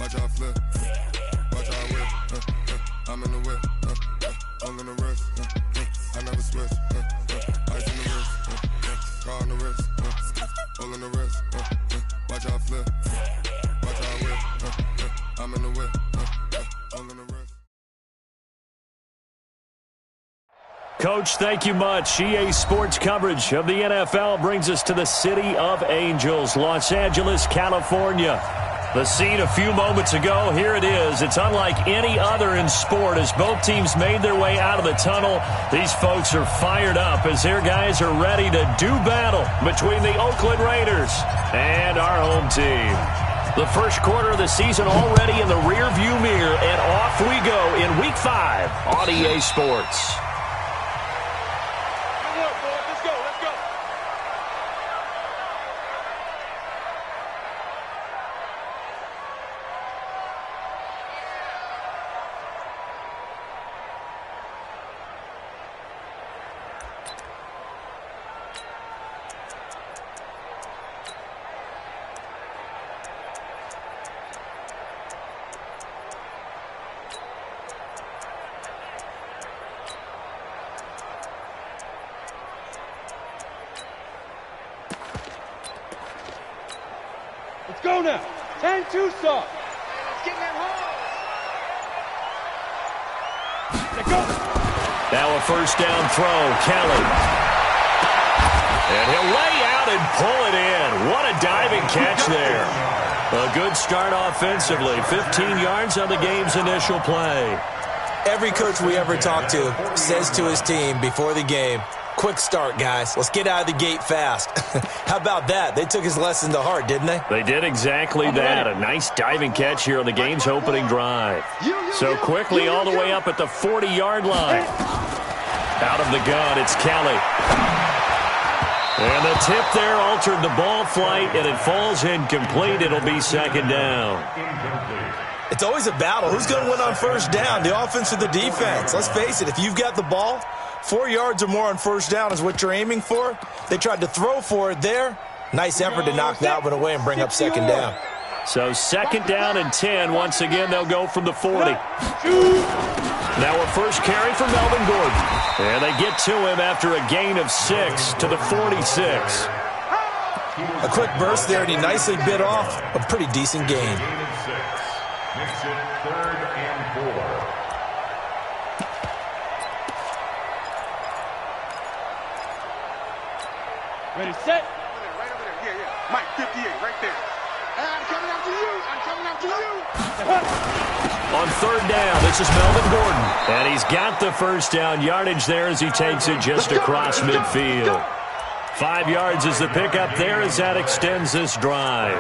Watch how I flip. Watch how I whip. I'm in the whip. All in the wrist. I never switch. Ice in the wrist. Car on the wrist. All in the wrist. Watch how I flip. Watch how I whip. I'm in the whip. All in the wrist. Coach, thank you much. EA Sports coverage of the NFL brings us to the City of Angels, Los Angeles, California. The scene a few moments ago, here it is. It's unlike any other in sport as both teams made their way out of the tunnel. These folks are fired up as their guys are ready to do battle between the Oakland Raiders and our home team. The first quarter of the season already in the rearview mirror, and off we go in Week 5 on EA Sports. Let's go now. 10-2 soft. Let's get in that hole. Let's go. Now a first down throw, Kelly. And he'll lay out and pull it in. What a diving catch there. A good start offensively. 15 yards on the game's initial play. Every coach we ever talk to says to his team before the game, quick start, guys. Let's get out of the gate fast. How about that? They took his lesson to heart, didn't they? They did exactly that. A nice diving catch here on the game's opening drive. So quickly all the way up at the 40-yard line. Out of the gun, it's Kelly. And the tip there altered the ball flight, and it falls incomplete. It'll be second down. It's always a battle. Who's going to win on first down, the offense or the defense? Let's face it, if you've got the ball, 4 yards or more on first down is what you're aiming for. They tried to throw for it there. Nice effort to knock that one away and bring up second down. So second down and 10. Once again, they'll go from the 40. Now a first carry for Melvin Gordon. And they get to him after a gain of 6 to the 46. A quick burst there, and he nicely bit off a pretty decent gain. Makes it 3rd and 4. Ready, set. Right over there. Yeah. Mike, 58, right there. I'm coming after you. I'm coming after you. On third down, this is Melvin Gordon. And he's got the first down yardage there as he takes it just across midfield. 5 yards is the pickup there as that extends this drive.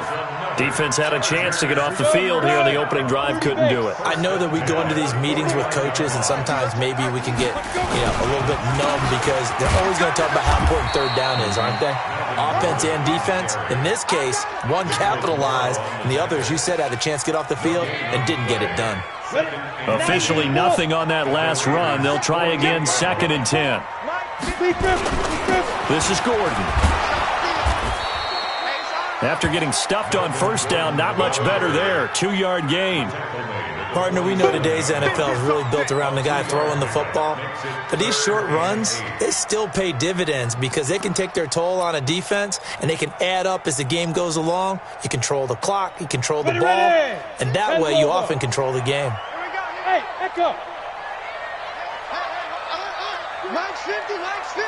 Defense had a chance to get off the field here on the opening drive, couldn't do it. I know that we go into these meetings with coaches, and sometimes maybe we can get a little bit numb because they're always going to talk about how important third down is, aren't they? Offense and defense. In this case, one capitalized, and the others, you said, had a chance to get off the field and didn't get it done. Officially nothing on that last run. They'll try again, 2nd and 10. This is Gordon. After getting stuffed on first down, not much better there. 2-yard gain. Partner, we know today's NFL is really built around the guy throwing the football. But these short runs, they still pay dividends because they can take their toll on a defense, and they can add up as the game goes along. You control the clock, you control the ball, and that way you often control the game. Hey, echo. Mike's 50, Mike's 50.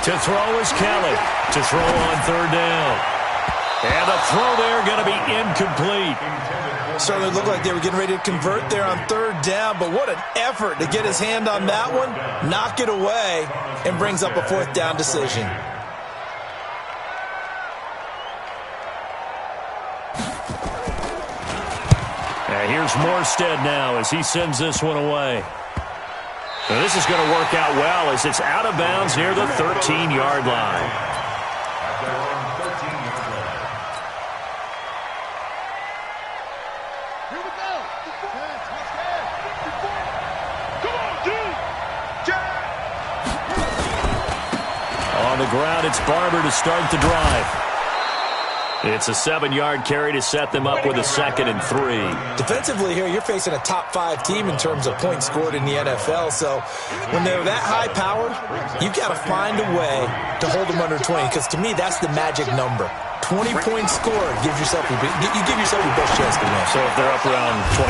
To throw is Kelly. To throw on third down. And the throw there going to be incomplete. Certainly looked like they were getting ready to convert there on third down, but what an effort to get his hand on that one, knock it away, and brings up a 4th down decision. And here's Morstead now as he sends this one away. Now this is going to work out well as it's out of bounds near the 13-yard line. Here we go. Come on, dude. On the ground, it's Barber to start the drive. It's a 7-yard carry to set them up with a 2nd and 3. Defensively here, you're facing a top-5 team in terms of points scored in the NFL. So when they're that high-powered, you've got to find a way to hold them under 20. Because to me, that's the magic number. 20 points scored gives yourself your best chance to win. So if they're up around 24,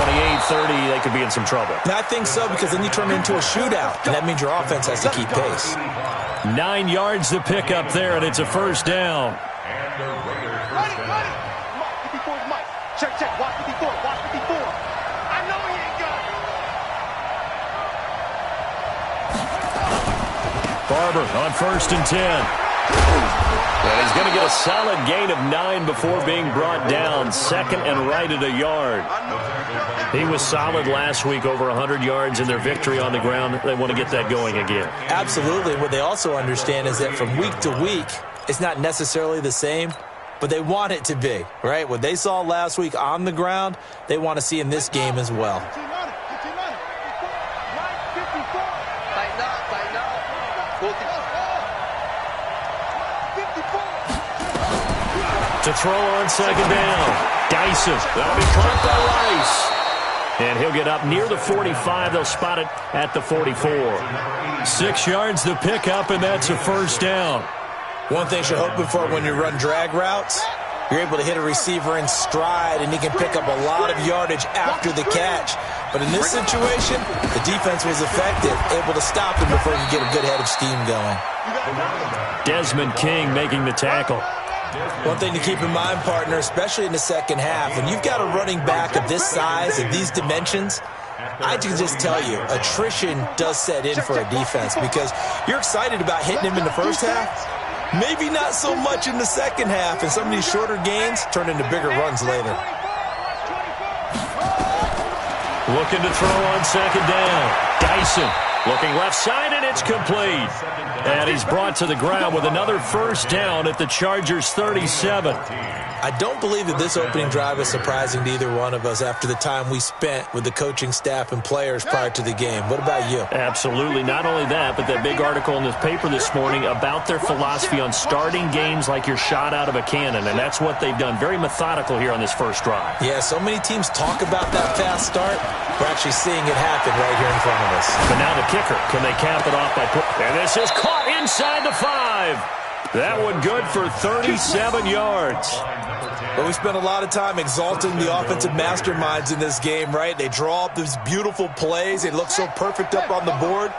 28, 30, they could be in some trouble. And I think so, because then you turn it into a shootout, and that means your offense has to keep pace. 9 yards to pick up there, and it's a 1st down. Check, check. Watch 54. Watch 54. I know he ain't got it. Barber on 1st and 10. And he's going to get a solid gain of 9 before being brought down. 2nd and right at a yard. He was solid last week, over 100 yards in their victory on the ground. They want to get that going again. Absolutely. What they also understand is that from week to week, it's not necessarily the same, but they want it to be, right? What they saw last week on the ground, they want to see in this game as well. To throw on 2nd down. Dyson. That'll be caught by Rice. And he'll get up near the 45. They'll spot it at the 44. 6 yards to pick up, and that's a 1st down. One thing you're hoping for when you run drag routes, you're able to hit a receiver in stride, and he can pick up a lot of yardage after the catch. But in this situation, the defense was effective, able to stop him before he could get a good head of steam going. Desmond King making the tackle. One thing to keep in mind, partner, especially in the second half, when you've got a running back of this size, of these dimensions, I can just tell you, attrition does set in for a defense because you're excited about hitting him in the first half, maybe not so much in the second half, and some of these shorter gains turn into bigger runs later. Looking to throw on 2nd down. Dyson looking left side, and it's complete. And he's brought to the ground with another 1st down at the Chargers' 37. I don't believe that this opening drive is surprising to either one of us after the time we spent with the coaching staff and players prior to the game. What about you? Absolutely. Not only that, but that big article in the paper this morning about their philosophy on starting games like you're shot out of a cannon, and that's what they've done. Very methodical here on this first drive. Yeah, so many teams talk about that fast start. We're actually seeing it happen right here in front of us. But now the kicker. Can they cap it off by and this is caught inside the 5. That one good for 37 yards. But we spent a lot of time exalting the offensive masterminds in this game, right? They draw up these beautiful plays. They look so perfect up on the board.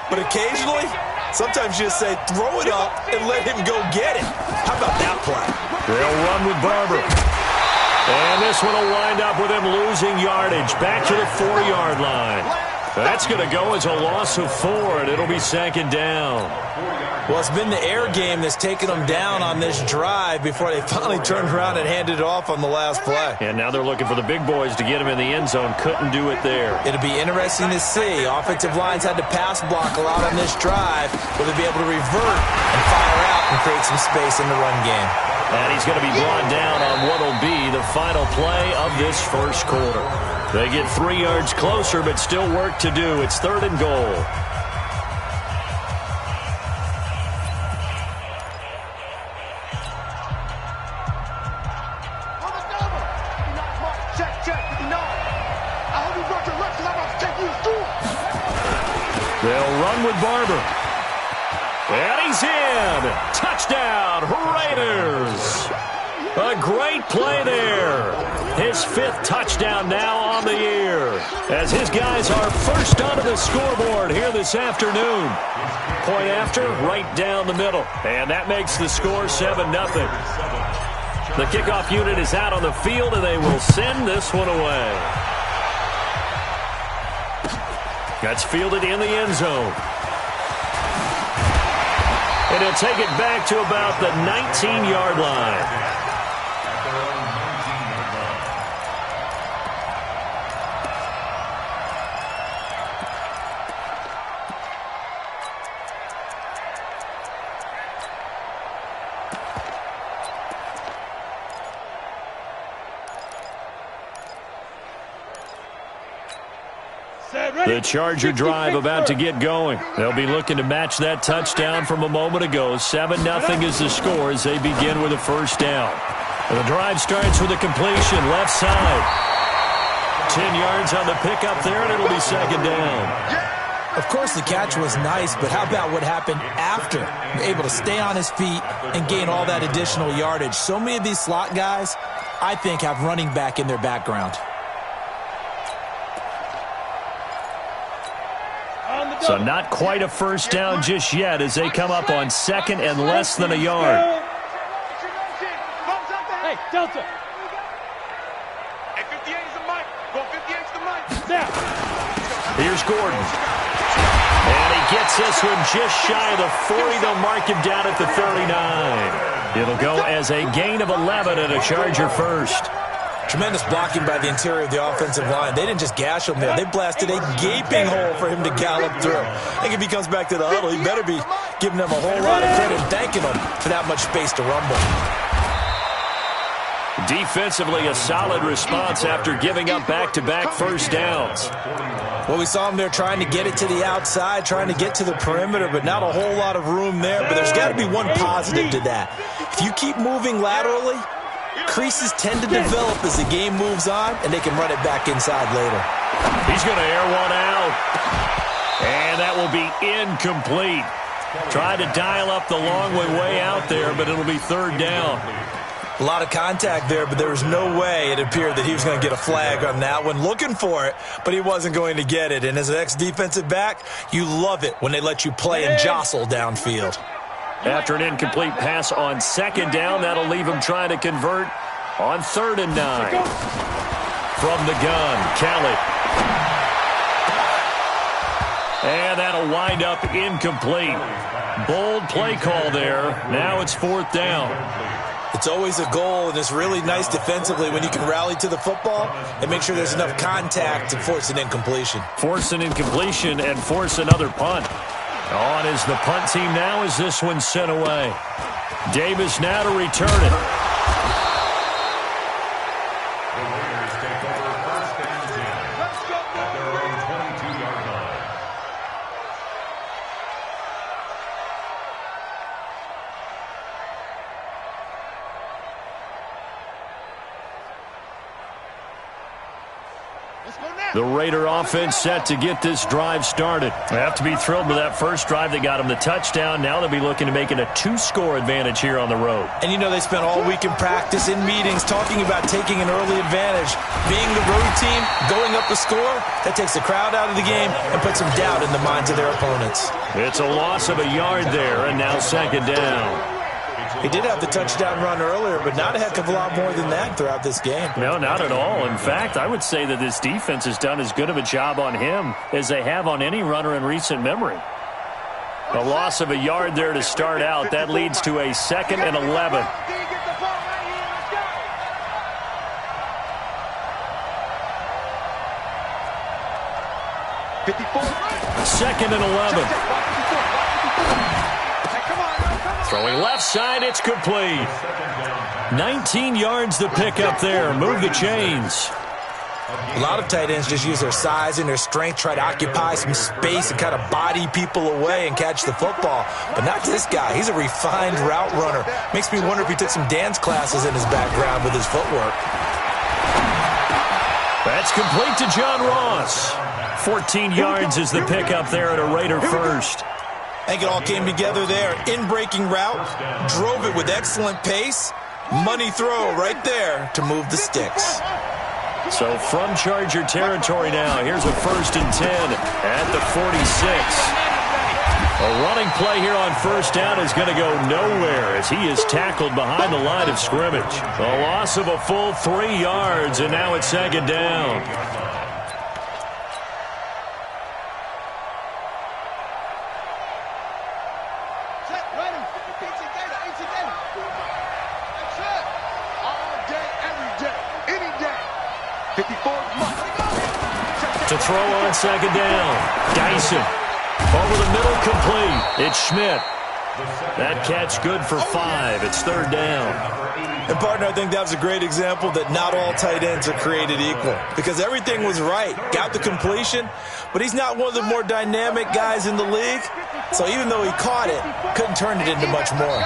But occasionally, sometimes you just say, throw it up and let him go get it. How about that play? They'll run with Barber. And this one will wind up with him losing yardage. Back to the 4-yard line. That's going to go as a loss of 4, and it'll be 2nd down. Well, it's been the air game that's taken them down on this drive before they finally turned around and handed it off on the last play. And now they're looking for the big boys to get him in the end zone. Couldn't do it there. It'll be interesting to see. Offensive lines had to pass block a lot on this drive. Will they be able to revert and fire out and create some space in the run game? And he's going to be brought down on what will be the final play of this first quarter. They get 3 yards closer, but still work to do. It's 3rd and goal. They'll run with Barber. And he's in. Touchdown, Raiders. A great play there. His 5th touchdown now on the year. As his guys are first onto the scoreboard here this afternoon. Point after, right down the middle. And that makes the score 7-0. The kickoff unit is out on the field, and they will send this one away. That's fielded in the end zone. And he'll take it back to about the 19-yard line. The Charger drive about to get going. They'll be looking to match that touchdown from a moment ago. 7-0 is the score as they begin with a first down. The drive starts with a completion, left side. 10 yards on the pickup there, and it'll be second down. Of course, the catch was nice, but how about what happened after? Able to stay on his feet and gain all that additional yardage. So many of these slot guys, I think, have running back in their background. So not quite a first down just yet as they come up on second and less than a yard. Hey, Delta. Hey, 58 is the mic. Go 58 is the mic. Down. Here's Gordon. And he gets this one just shy of the 40. They'll mark him down at the 39. It'll go as a gain of 11 and a Charger first. Tremendous blocking by the interior of the offensive line. They didn't just gash him there. They blasted a gaping hole for him to gallop through. I think if he comes back to the huddle, he better be giving them a whole lot of credit and thanking them for that much space to rumble. Defensively, a solid response after giving up back-to-back first downs. Well, we saw him there trying to get it to the outside, trying to get to the perimeter, but not a whole lot of room there. But there's got to be one positive to that. If you keep moving laterally, creases tend to develop as the game moves on, and they can run it back inside later. He's going to air one out. And that will be incomplete. Tried to dial up the long way out there, but it'll be third down. A lot of contact there, but there was no way it appeared that he was going to get a flag on that one. Looking for it, but he wasn't going to get it. And as an ex-defensive back, you love it when they let you play and jostle downfield. After an incomplete pass on second down, that'll leave him trying to convert on 3rd and 9. From the gun, Kelly. And that'll wind up incomplete. Bold play call there. Now it's 4th down. It's always a goal, and it's really nice defensively when you can rally to the football and make sure there's enough contact to force an incompletion. Force an incompletion and force another punt. On is the punt team now as this one's sent away. Davis now to return it. The Raiders take over first and 10 at their own 22-yard line. The Raider offense set to get this drive started. They have to be thrilled with that first drive that got them the touchdown. Now they'll be looking to make it a 2-score advantage here on the road. And you know they spent all week in practice, in meetings, talking about taking an early advantage. Being the road team, going up the score, that takes the crowd out of the game and puts some doubt in the minds of their opponents. It's a loss of a yard there, and now second down. He did have the touchdown run earlier, but not a heck of a lot more than that throughout this game. No, not at all. In fact, I would say that this defense has done as good of a job on him as they have on any runner in recent memory. A loss of a yard there to start out. That leads to a 2nd and 11. Second and 11. Throwing left side, it's complete. 19 yards to pick up there. Move the chains. A lot of tight ends just use their size and their strength, try to occupy some space and kind of body people away and catch the football. But not this guy. He's a refined route runner. Makes me wonder if he took some dance classes in his background with his footwork. That's complete to John Ross. 14 yards is the pickup there at a Raider first. I think it all came together there. In-breaking route, drove it with excellent pace. Money throw right there to move the sticks. So from Charger territory now, here's a 1st and 10 at the 46. A running play here on first down is going to go nowhere as he is tackled behind the line of scrimmage. A loss of a full 3 yards, and now it's second down. To throw on second down. Dyson. Over the middle, complete. It's Schmidt. That catch good for 5. It's third down. And, partner, I think that was a great example that not all tight ends are created equal because everything was right. Got the completion, but he's not one of the more dynamic guys in the league. So even though he caught it, couldn't turn it into much more.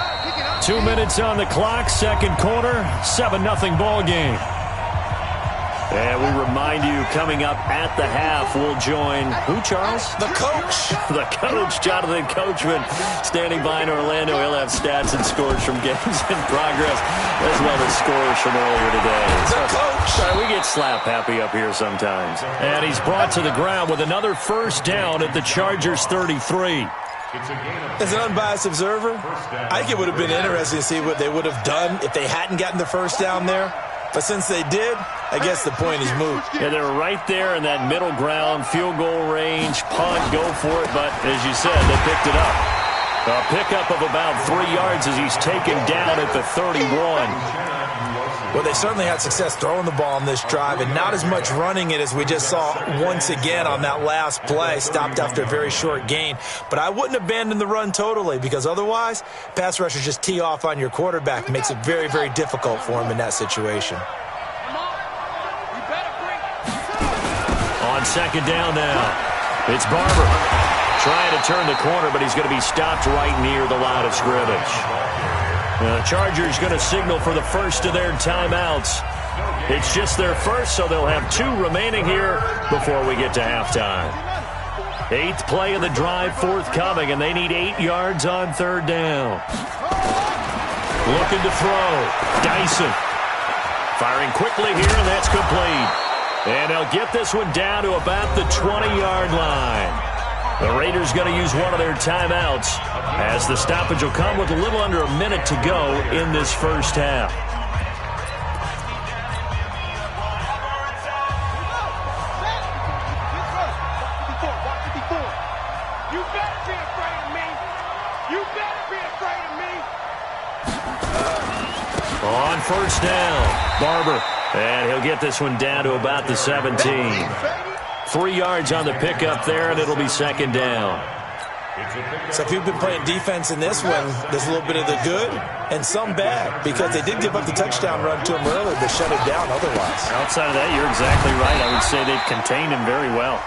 2 minutes on the clock, second quarter, 7-0 ball game. And we remind you, coming up at the half, we'll join who, Charles? The coach. The coach, Jonathan Coachman, standing by in Orlando. He'll have stats and scores from games in progress, as well as scores from earlier today. The coach. Sorry, we get slap happy up here sometimes. And he's brought to the ground with another first down at the Chargers' 33. As an unbiased observer, I think it would have been interesting to see what they would have done if they hadn't gotten the first down there. But since they did, I guess the point is moot. Yeah, they were right there in that middle ground, field goal range, punt, go for it. But as you said, they picked it up. A pickup of about 3 yards as he's taken down at the 31. Well, they certainly had success throwing the ball on this drive and not as much running it as we just saw once again on that last play. Stopped after a very short gain. But I wouldn't abandon the run totally because otherwise, pass rushers just tee off on your quarterback. Makes it very, very difficult for him in that situation. On second down now, it's Barber. Trying to turn the corner, but he's going to be stopped right near the line of scrimmage. The Chargers going to signal for the first of their timeouts. It's just their first, so they'll have 2 remaining here before we get to halftime. 8th play of the drive forthcoming, and they need 8 yards on third down. Looking to throw. Dyson. Firing quickly here, and that's complete. And they'll get this one down to about the 20-yard line. The Raiders going to use one of their timeouts as the stoppage will come with a little under a minute to go in this first half. You better be afraid of me. You better be afraid of me. On first down, Barber. And he'll get this one down to about the 17. 3 yards on the pickup there, and it'll be second down. So if you've been playing defense in this one, there's a little bit of the good and some bad because they did give up the touchdown run to him earlier to shut it down otherwise. Outside of that, you're exactly right. I would say they've contained him very well.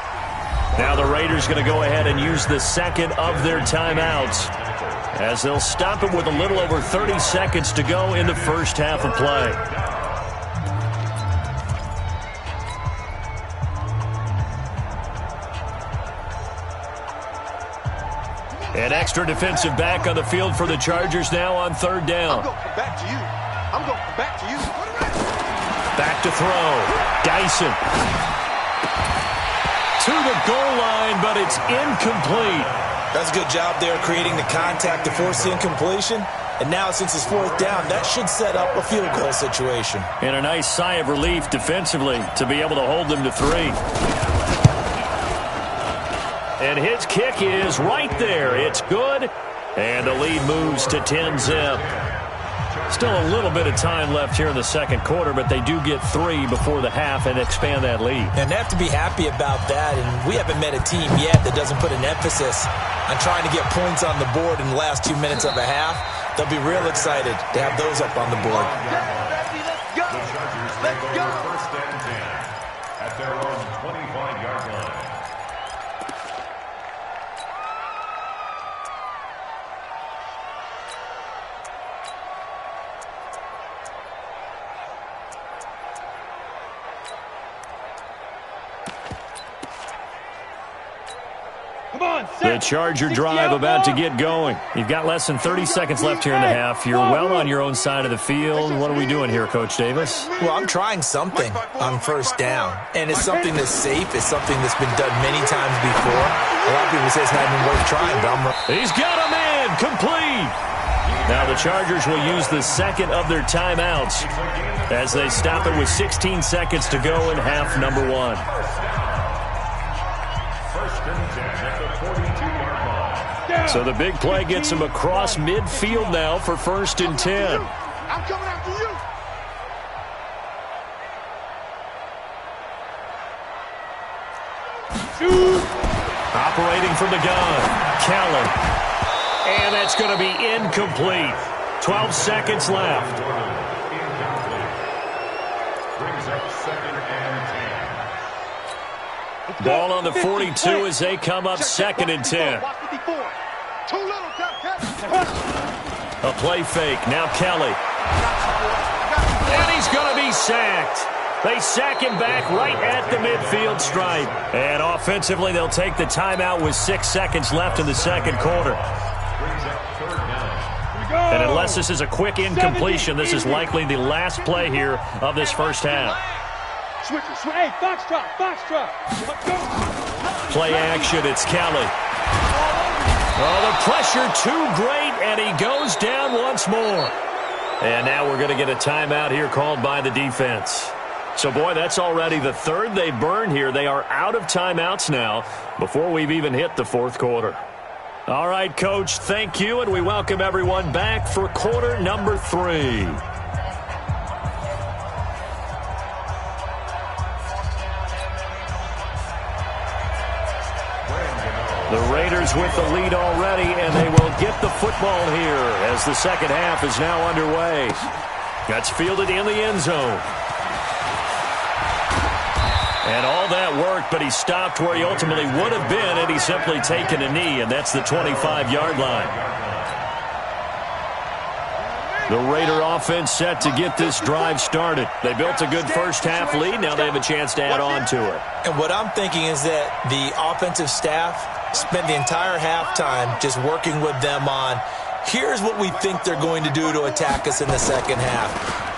Now the Raiders going to go ahead and use the second of their timeouts as they'll stop him with a little over 30 seconds to go in the first half of play. An extra defensive back on the field for the Chargers now on third down. I'm going to come back to you. I'm going to come back to you. Back to throw. Dyson. To the goal line, but it's incomplete. That's a good job there creating the contact to force the incompletion. And now since it's fourth down, that should set up a field goal situation. And a nice sigh of relief defensively to be able to hold them to 3. And his kick is right there. It's good. And the lead moves to 10-zip. Still a little bit of time left here in the second quarter, but they do get 3 before the half and expand that lead. And they have to be happy about that. And we haven't met a team yet that doesn't put an emphasis on trying to get points on the board in the last 2 minutes of a half. They'll be real excited to have those up on the board. Let's go. Let's go. First and 10 at their own 25-yard line. The Charger drive about to get going. You've got less than 30 seconds left here in the half. You're well on your own side of the field. What are we doing here, Coach Davis? Well, I'm trying something on first down. And it's something that's safe. It's something that's been done many times before. A lot of people say it's not even worth trying, but He's got a man. Complete. Now the Chargers will use the second of their timeouts as they stop it with 16 seconds to go in half number 1. First and 10 at the 42-yard line. So the big play gets him across midfield now for first and 10. I'm coming after you. Operating from the gun, Callan. And that's going to be incomplete. 12 seconds left. Brings up second and 10. Ball on the 42 as they come up second and 10. A play fake. Now Kelly. And he's going to be sacked. They sack him back right at the midfield stripe. And offensively, they'll take the timeout with 6 seconds left in the second quarter. And unless this is a quick incompletion, this is likely the last play here of this first half. Hey, foxtrot. Play action, it's Kelly. Oh, the pressure too great, and he goes down once more. And now we're going to get a timeout here called by the defense. So, boy, that's already the third they burn here. They are out of timeouts now before we've even hit the fourth quarter. All right, Coach, thank you, and we welcome everyone back for quarter number 3. The Raiders with the lead already, and they will get the football here as the second half is now underway. That's fielded in the end zone. And all that worked, but he stopped where he ultimately would have been had he simply taken a knee, and that's the 25-yard line. The Raider offense set to get this drive started. They built a good first-half lead. Now they have a chance to add on to it. And what I'm thinking is that the offensive staff spent the entire halftime just working with them on, here's what we think they're going to do to attack us in the second half.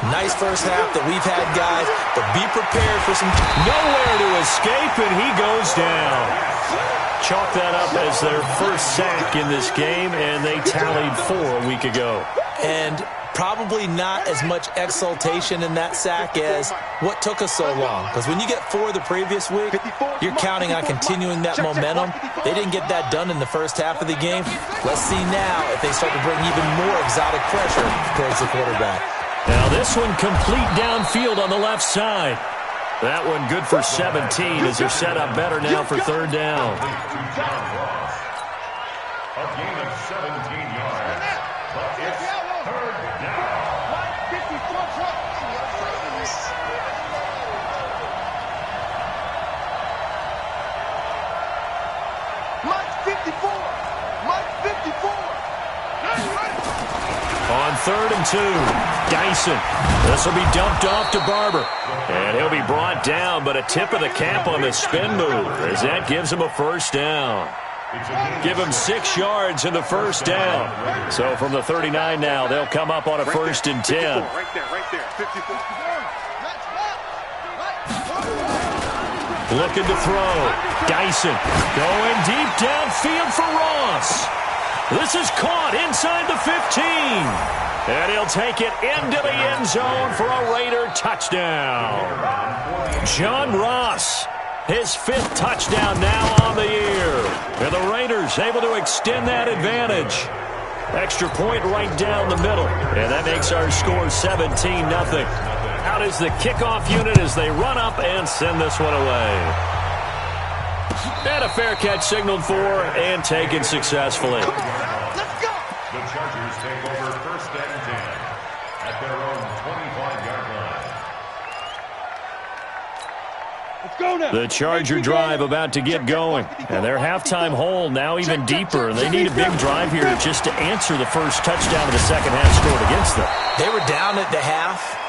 Nice first half that we've had, guys, but be prepared for some... Nowhere to escape, and he goes down. Chalk that up as their first sack in this game, and they tallied 4 a week ago. And probably not as much exultation in that sack as what took us so long. Because when you get 4 the previous week, you're counting on continuing that momentum. They didn't get that done in the first half of the game. Let's see now if they start to bring even more exotic pressure towards the quarterback. Now this one complete downfield on the left side. That one good for 17 as they're set up better now for third down. A gain of 17 yards, but it's third down. Mike 54. On third and 2, Dyson. This will be dumped off to Barber. And he'll be brought down, but a tip of the cap on the spin move as that gives him a first down. Give him 6 yards in the first down. So from the 39 now, they'll come up on a first and 10. Right there. 54. Looking to throw. Dyson going deep downfield for Ross. This is caught inside the 15. And he'll take it into the end zone for a Raider touchdown. John Ross, his 5th touchdown now on the year. And the Raiders able to extend that advantage. Extra point right down the middle. And that makes our score 17-0. Out is the kickoff unit as they run up and send this one away. And a fair catch signaled for and taken successfully. The Chargers take over first and 10 at their own 25-yard line. Let's go now. The Charger drive about to get going. And their halftime hole now even deeper. And they need a big drive here just to answer the first touchdown of the second half scored against them. They were down at the half.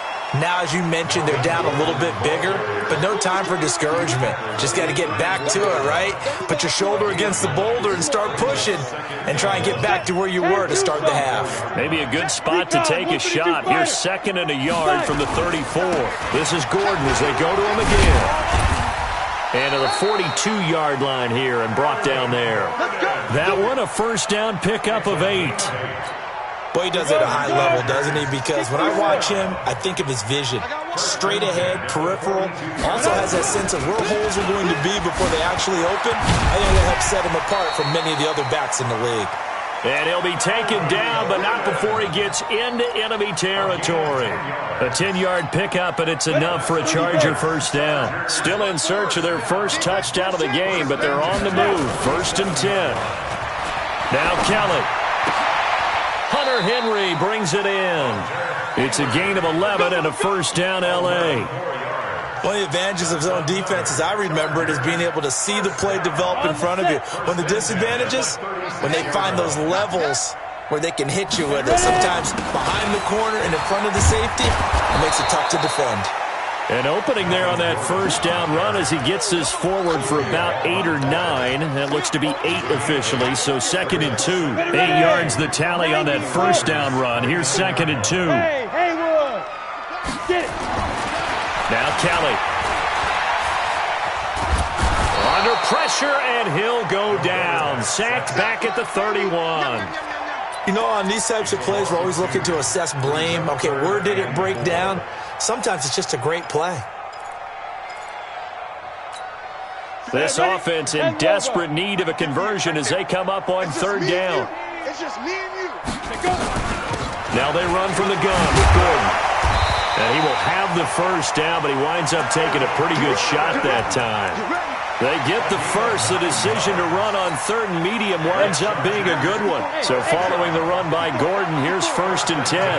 Now, as you mentioned, they're down a little bit bigger, but no time for discouragement. Just got to get back to it, right? Put your shoulder against the boulder and start pushing and try and get back to where you were to start the half. Maybe a good spot to take a shot. Here's 2nd and a yard from the 34. This is Gordon as they go to him again. And to the 42-yard line here and brought down there. That one a first down pickup of 8. Boy, he does it at a high level, doesn't he? Because when I watch him, I think of his vision. Straight ahead, peripheral. Also has that sense of where holes are going to be before they actually open. I think that helps set him apart from many of the other backs in the league. And he'll be taken down, but not before he gets into enemy territory. A 10-yard pickup, and it's enough for a Charger first down. Still in search of their first touchdown of the game, but they're on the move. First and 10. Now Kelly. Hunter Henry brings it in. It's a gain of 11 and a first down, L.A. One of the advantages of zone defense, as I remember it, is being able to see the play develop in front of you. When the disadvantages, when they find those levels where they can hit you with it, sometimes behind the corner and in front of the safety, it makes it tough to defend. An opening there on that first down run as he gets this forward for about 8 or 9. That looks to be 8 officially, so 2nd and 2. 8 yards the tally on that first down run. Here's 2nd and 2. Hey, Haywood! Get it! Now Kelly. Under pressure, and he'll go down. Sacked back at the 31. You know, on these types of plays, we're always looking to assess blame. Okay, where did it break down? Sometimes it's just a great play. This offense in desperate need of a conversion as they come up on 3rd down. It's just me and you. Now they run from the gun with Gordon. And he will have the first down, but he winds up taking a pretty good shot that time. They get the first. The decision to run on 3rd and medium winds up being a good one. So following the run by Gordon, here's 1st and 10.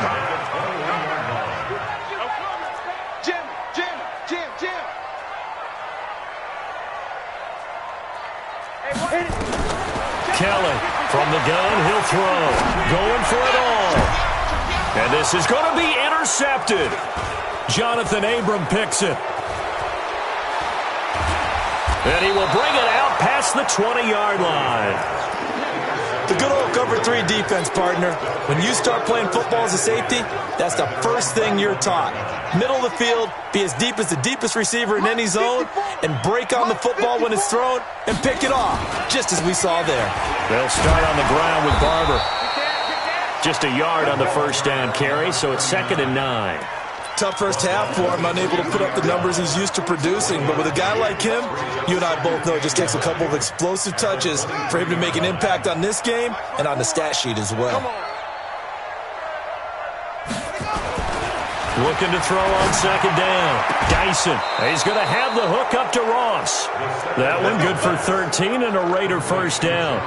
Kelly from the gun, he'll throw. Going for it all. And this is going to be intercepted. Jonathan Abram picks it. And he will bring it out past the 20-yard line. The good old cover 3 defense, partner. When you start playing football as a safety, that's the first thing you're taught. Middle of the field, be as deep as the deepest receiver in any zone, and break on the football when it's thrown and pick it off, just as we saw there. They'll start on the ground with Barber. Just a yard on the first down carry, so it's 2nd and 9. Tough first half for him, unable to put up the numbers he's used to producing. But with a guy like him, you and I both know it just takes a couple of explosive touches for him to make an impact on this game and on the stat sheet as well. Looking to throw on 2nd down. Dyson. He's going to have the hook up to Ross. That one good for 13 and a Raider first down.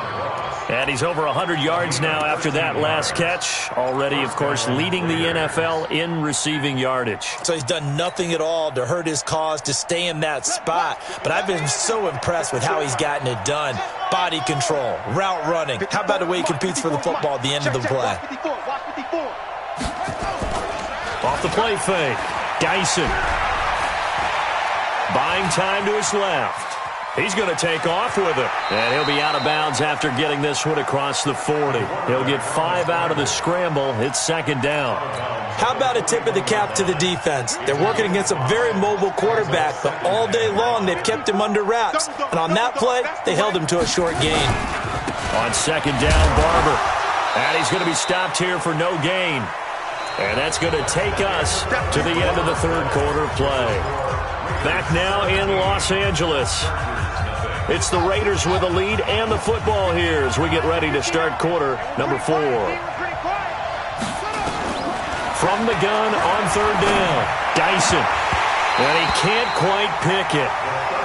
And he's over 100 yards now after that last catch. Already, of course, leading the NFL in receiving yardage. So he's done nothing at all to hurt his cause, to stay in that spot. But I've been so impressed with how he's gotten it done. Body control, route running. How about the way he competes for the football at the end of the play? Off the play fake. Dyson. Buying time to his left. He's going to take off with it. And he'll be out of bounds after getting this one across the 40. He'll get 5 out of the scramble. It's 2nd down. How about a tip of the cap to the defense? They're working against a very mobile quarterback, but all day long they've kept him under wraps. And on that play, they held him to a short gain. On 2nd down, Barber. And he's going to be stopped here for no gain. And that's going to take us to the end of the 3rd quarter play. Back now in Los Angeles. It's the Raiders with a lead and the football here as we get ready to start quarter number 4. From the gun on 3rd down, Dyson. And he can't quite pick it.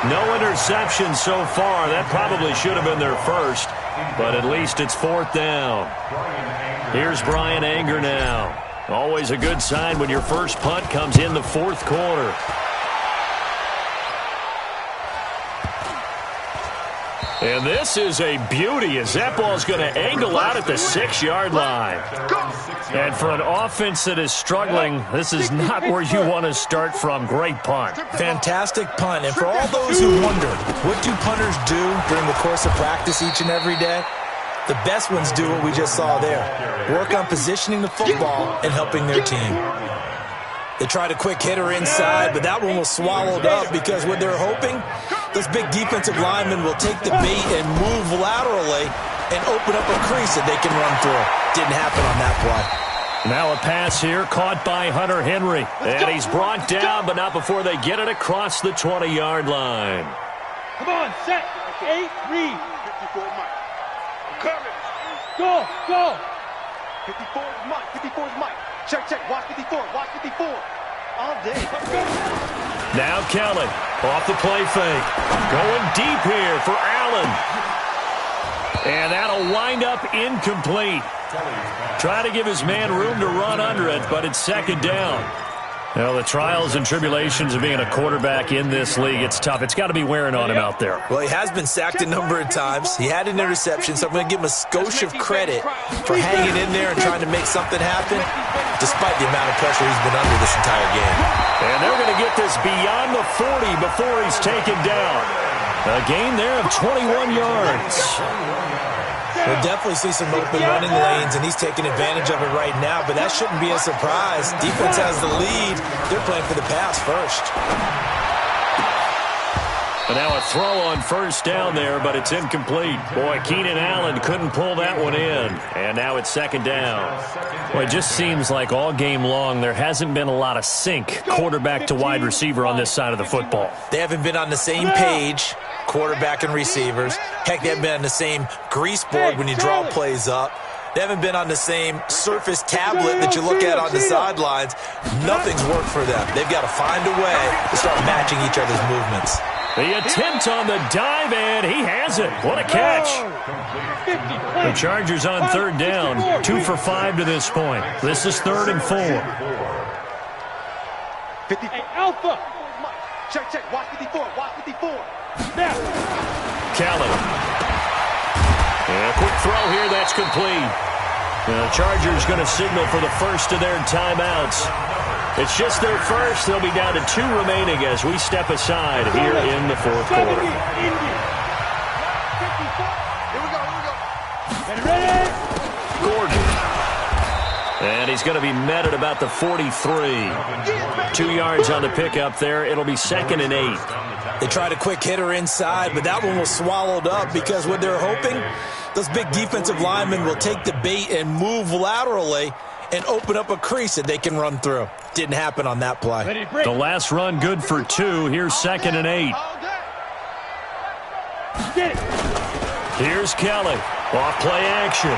No interception so far. That probably should have been their first, but at least it's 4th down. Here's Brian Anger now. Always a good sign when your first punt comes in the 4th quarter. And this is a beauty as that ball's going to angle out at the 6-yard line. And for an offense that is struggling, this is not where you want to start from. Great punt. Fantastic punt. And for all those who wonder, what do punters do during the course of practice each and every day? The best ones do what we just saw there. Work on positioning the football and helping their team. They tried a quick hitter inside, but that one was swallowed up because what they're hoping, those big defensive linemen will take the bait and move laterally and open up a crease that they can run through. Didn't happen on that play. Now a pass here caught by Hunter Henry. And he's brought down, but not before they get it across the 20-yard line. Come on, set. 8, read. 54 Mike. I'm coming. Go, go. 54 is Mike. 54 is Mike. Check, check. Watch 54. Watch 54. All day. Now Kelly off the play fake. Going deep here for Allen. And that'll wind up incomplete. Try to give his man room to run under it, but it's second down. Well, the trials and tribulations of being a quarterback in this league, it's tough. It's got to be wearing on him out there. Well, he has been sacked a number of times. He had an interception, so I'm going to give him a skosh of credit for hanging in there and trying to make something happen, despite the amount of pressure he's been under this entire game. And they're going to get this beyond the 40 before he's taken down. A gain there of 21 yards. We'll definitely see some open running lanes, and he's taking advantage of it right now, but that shouldn't be a surprise. Defense has the lead. They're playing for the pass first. But now a throw on first down there, but it's incomplete. Boy, Keenan Allen couldn't pull that one in. And now it's second down. Well, it just seems like all game long there hasn't been a lot of sync quarterback to wide receiver on this side of the football. They haven't been on the same page, quarterback and receivers. Heck, they haven't been on the same grease board when you draw plays up. They haven't been on the same Surface tablet that you look at on the sidelines. Nothing's worked for them. They've got to find a way to start matching each other's movements. The attempt on the dive, and he has it. What a catch. The Chargers on third down, 2 for 5 to this point. This is 3rd and 4. 50. Hey, Alpha. Check. Watch 54. Watch 54. Now. Kelly. And a quick throw here. That's complete. The Chargers going to signal for the first of their timeouts. It's just their first. They'll be down to 2 remaining as we step aside here in the 4th quarter. Here we go. Ready? Gordon. And he's going to be met at about the 43. 2 yards on the pickup there. It'll be 2nd and 8. They tried a quick hitter inside, but that one was swallowed up because what they're hoping, those big defensive linemen will take the bait and move laterally and open up a crease that they can run through. Didn't happen on that play. The last run good for 2. Here's 2nd and 8. Here's Kelly. Off play action.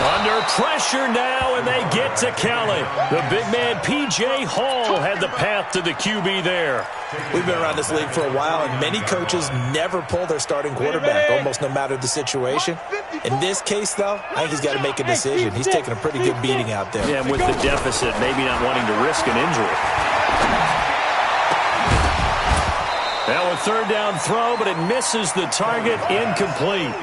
Under pressure now, and they get to Kelly. The big man, P.J. Hall, had the path to the QB there. We've been around this league for a while, and many coaches never pull their starting quarterback, almost no matter the situation. In this case, though, I think he's got to make a decision. He's taking a pretty good beating out there. Yeah, and with the deficit, maybe not wanting to risk an injury. Now a third down throw, but it misses the target, incomplete.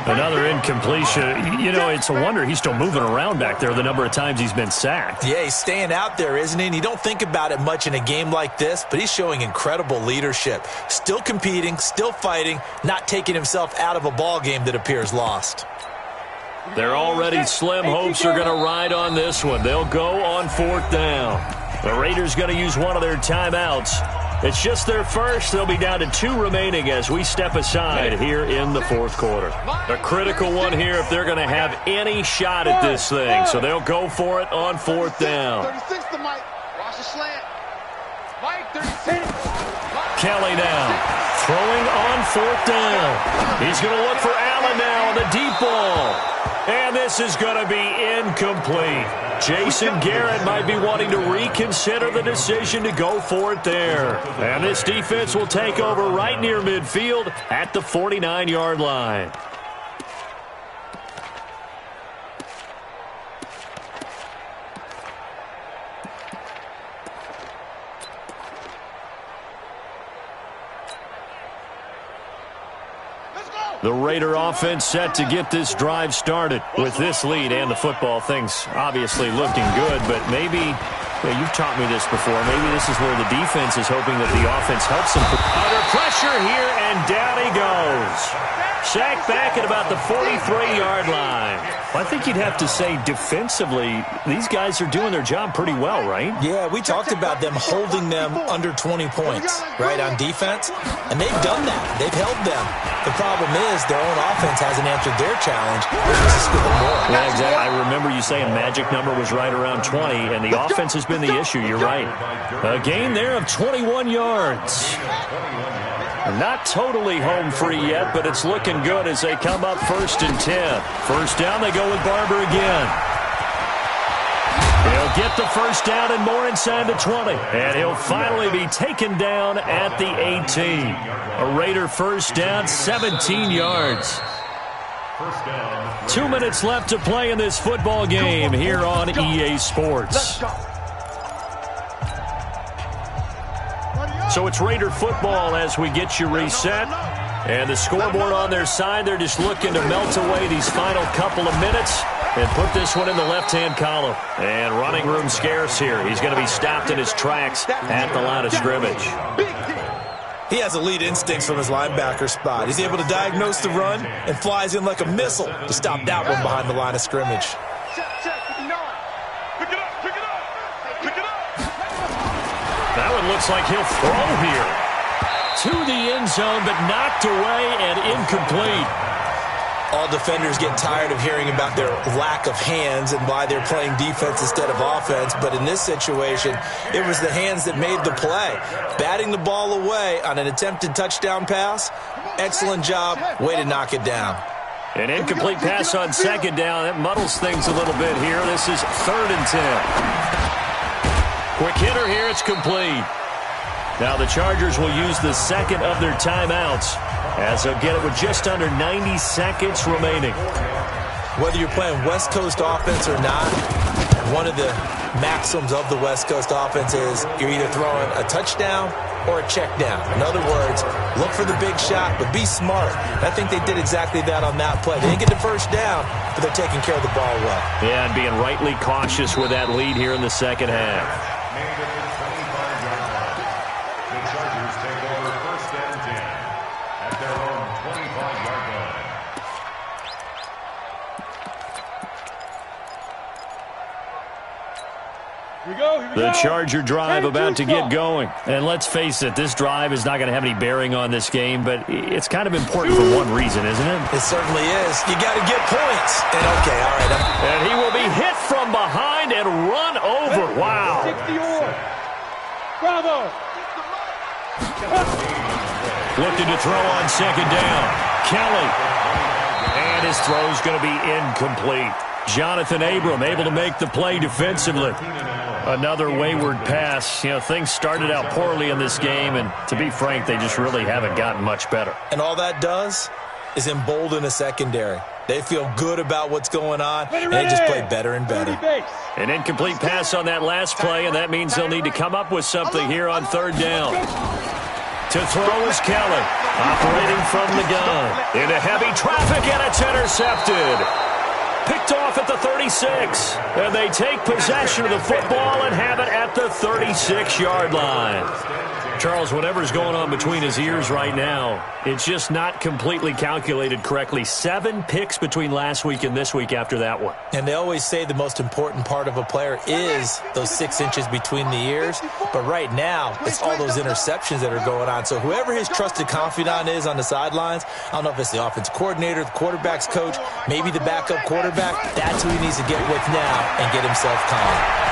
Another incompletion. You know, it's a wonder he's still moving around back there the number of times he's been sacked. Yeah, he's staying out there, isn't he? And you don't think about it much in a game like this, but he's showing incredible leadership. Still competing, still fighting, not taking himself out of a ball game that appears lost. Their already slim hopes are going to ride on this one. They'll go on 4th down. The Raiders going to use one of their timeouts. It's just their first. They'll be down to 2 remaining as we step aside here in the 4th quarter. A critical one here if they're going to have any shot at this thing. So they'll go for it on 4th down. 36 to Mike. Watch the slant. Mike, 36. Kelly now throwing on 4th down. He's going to look for Allen now on the deep ball. And this is going to be incomplete. Jason Garrett might be wanting to reconsider the decision to go for it there. And this defense will take over right near midfield at the 49-yard line. The Raider offense set to get this drive started. With this lead and the football, things obviously looking good, but maybe, you've taught me this before, maybe this is where the defense is hoping that the offense helps them. Under pressure here, and down he goes. Sacked back at about the 43-yard line. I think you'd have to say defensively, these guys are doing their job pretty well, right? Yeah, we talked about them holding them under 20 points, right, on defense. And they've done that. They've held them. The problem is their own offense hasn't answered their challenge, which was to score more. Yeah, exactly. I remember you saying magic number was right around 20, and the offense has been the issue. You're right. A gain there of 21 yards. Not totally home free yet, but it's looking good as they come up 1st and 10. First down, they go with Barber again. He'll get the first down and more inside the 20. And he'll finally be taken down at the 18. A Raider first down, 17 yards. First down. 2 minutes left to play in this football game here on EA Sports. So it's Raider football as we get you reset. And the scoreboard on their side, they're just looking to melt away these final couple of minutes and put this one in the left-hand column. And running room scarce here. He's going to be stopped in his tracks at the line of scrimmage. He has elite instincts from his linebacker spot. He's able to diagnose the run and flies in like a missile to stop that one behind the line of scrimmage. That one looks like he'll throw here. To the end zone, but knocked away and incomplete. All defenders get tired of hearing about their lack of hands and why they're playing defense instead of offense. But in this situation, it was the hands that made the play. Batting the ball away on an attempted touchdown pass. Excellent job. Way to knock it down. An incomplete pass on second down. That muddles things a little bit here. This is 3rd and 10. Quick hitter here. It's complete. Now the Chargers will use the second of their timeouts as they'll get it with just under 90 seconds remaining. Whether you're playing West Coast offense or not, one of the maxims of the West Coast offense is you're either throwing a touchdown or a check down. In other words, look for the big shot, but be smart. I think they did exactly that on that play. They didn't get the first down, but they're taking care of the ball well. Yeah, and being rightly cautious with that lead here in the second half. The Charger drive about to get going. And let's face it, this drive is not going to have any bearing on this game, but it's kind of important for one reason, isn't it? It certainly is. You got to get points. And okay, all right. And he will be hit from behind and run over. Wow. 60-yard. Bravo. Looking to throw on second down. Kelly. And his throw's going to be incomplete. Jonathan Abram able to make the play defensively. Another wayward pass. You know, things started out poorly in this game, and to be frank, they just really haven't gotten much better. And all that does is embolden a secondary. They feel good about what's going on, and they just play better and better. An incomplete pass on that last play, and that means they'll need to come up with something here on 3rd down. To throw is Kelly, operating from the gun. Into heavy traffic, and it's intercepted. Picked off at the 36. And they take possession of the football and have it at the 36-yard line. Charles, whatever's going on between his ears right now, it's just not completely calculated correctly. 7 picks between last week and this week after that one. And they always say the most important part of a player is those 6 inches between the ears. But right now, it's all those interceptions that are going on. So whoever his trusted confidant is on the sidelines, I don't know if it's the offensive coordinator, the quarterback's coach, maybe the backup quarterback, that's who he needs to get with now and get himself calm.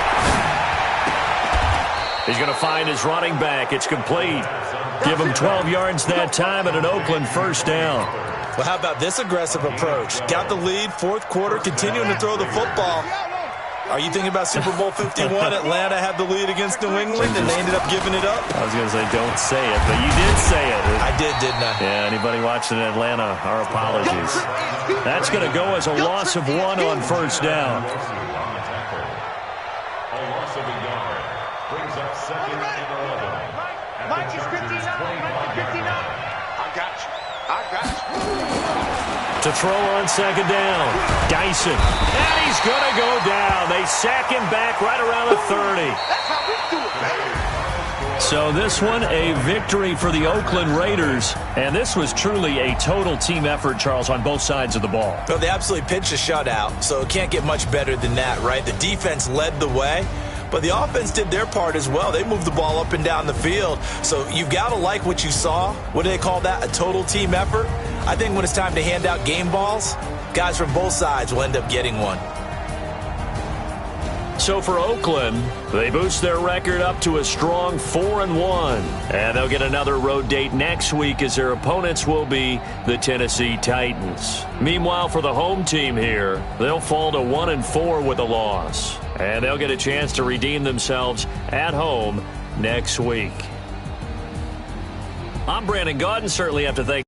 He's going to find his running back. It's complete. Give him 12 yards that time and an Oakland first down. Well, how about this aggressive approach? Got the lead, 4th quarter, continuing to throw the football. Are you thinking about Super Bowl 51? Atlanta had the lead against New England, and they ended up giving it up? I was going to say don't say it, but you did say it. I did, didn't I? Yeah, anybody watching Atlanta, our apologies. That's going to go as a loss of 1 on first down. A loss of a yard. Brings up 2nd and 11. Mike is 59. I got you. To throw on second down. Dyson. And he's going to go down. They sack him back right around the 30. That's how we do it, baby. So this one, a victory for the Oakland Raiders. And this was truly a total team effort, Charles, on both sides of the ball. Well, they absolutely pitched a shutout, so it can't get much better than that, right? The defense led the way. But the offense did their part as well. They moved the ball up and down the field. So you've got to like what you saw. What do they call that? A total team effort? I think when it's time to hand out game balls, guys from both sides will end up getting one. So for Oakland, they boost their record up to a strong 4-1. And they'll get another road date next week as their opponents will be the Tennessee Titans. Meanwhile, for the home team here, they'll fall to 1-4 with a loss. And they'll get a chance to redeem themselves at home next week. I'm Brandon Gaudin. Certainly have to thank